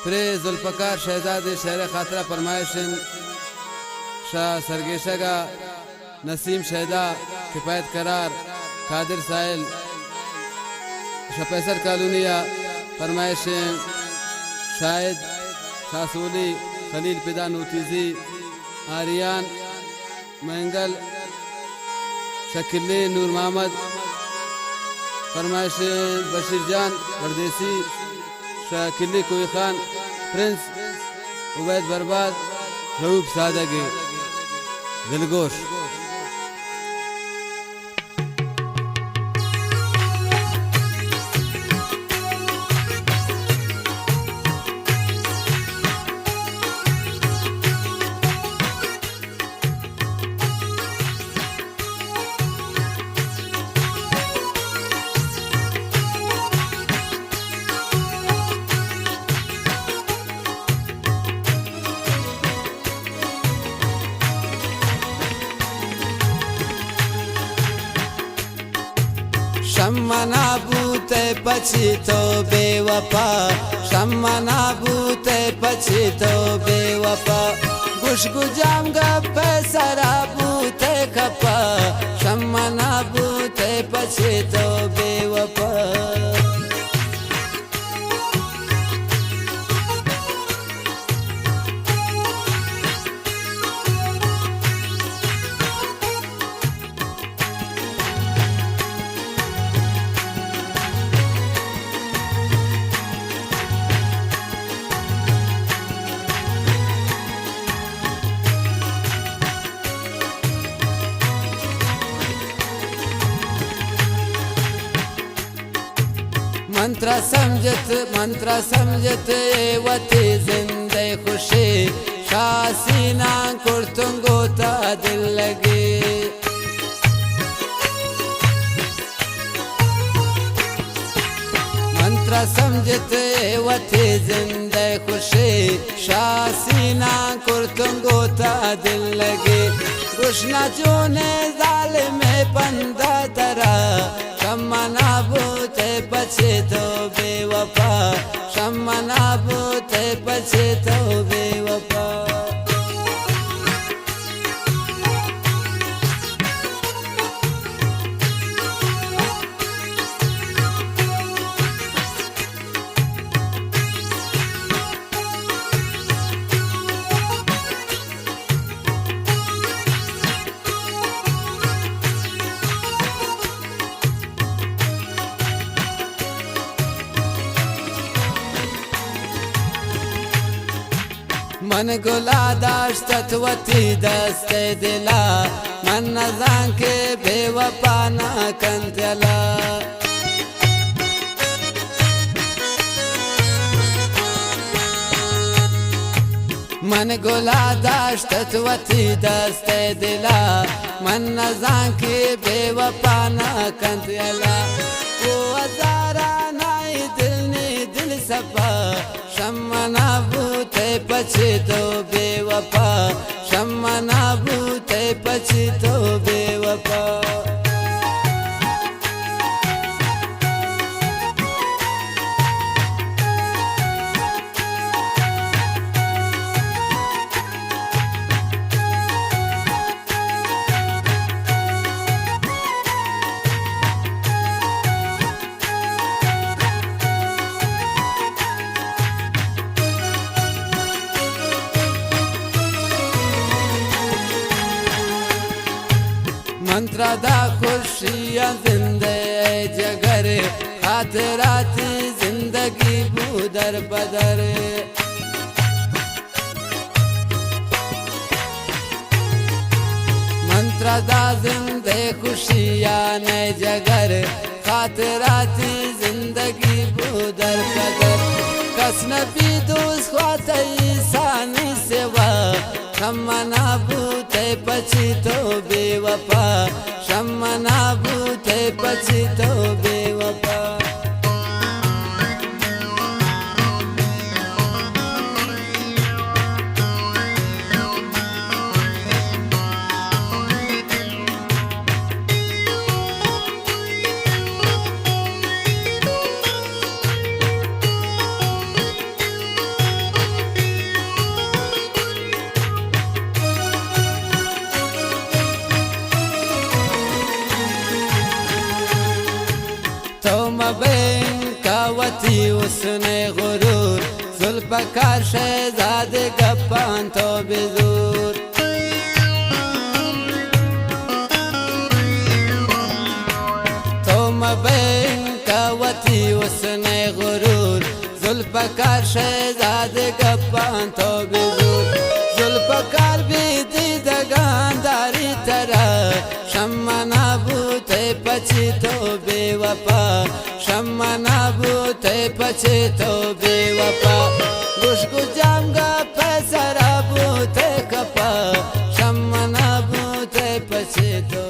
pray Zulfikar शहजादे शहर खातरा फरमाइशन शाह सरगेशगा नसीम शहदा किफायत करार कादिर साहिल शपेसर कॉलोनिया फरमाइशन शाहिद शासूली खलील पिदा नूतीजी आरियान मंगल शकीली नूर मोहम्मद फरमाइश बशीर जान परदेसी शकीली कोई खान प्रिंस उबैद बर्बाद रऊफ सादगी दिलगोश शम्मना बूते पछी तो बेवफा शम्मना बूते पछी तो बेवफा गुशगुजाम गप सरा बूते खपा शम्मना बूते पछी तो बेवफा मंत्र समझत वती जिंदे खुशी शासीना कुर्तुंगो ता दिल लगे मंत्र समझत वती जिंदे खुशी शासीना कुर्तुंगो ता दिल लगे कृष्णा चोने जालिम पंदा तरा शम्मना बूते पछे तो बेवफा शम्मना बूते पछे तो बेवफा मन गुला दाश्त वती दस्ते दिला मन नजान के बेवफा ना कंतला मन गुला दाश्त वती दस्ते दिला मन नजान के बेवफा ना कंतला वो हजारा नाई दिल ने दिल सफा शम्मना बूते पछी तो बेवफा शम्मना बूते पछी तो बेवफा मंत्र दा खुशियाँ जिंदे जगर खातराती जिंदगी बूदर बदर मंत्र दा जिंदे खुशियाँ ने जगर खातराती जिंदगी बूदर बदर कसना भी दोस्त ख्वाती सानी सेवा शम्मना बूते पछी तो बेवफा शम्मना बूते पछी तो बेवफा कावती उसने गुरूर जुल्फकार शहजादे गप्पान तो बेजूर तो मबैन कावती उसने गुरूर जुल्फकार शहजादे गप्पान तो बेजूर जुल्फकार भी दीदगान दारी तरह शम्मना बूते पची तो बेवफा शम्मना बूते पची तो बेवफा गुशगु जामगा पैसरा बूते कपा शम्मना बूते पची तो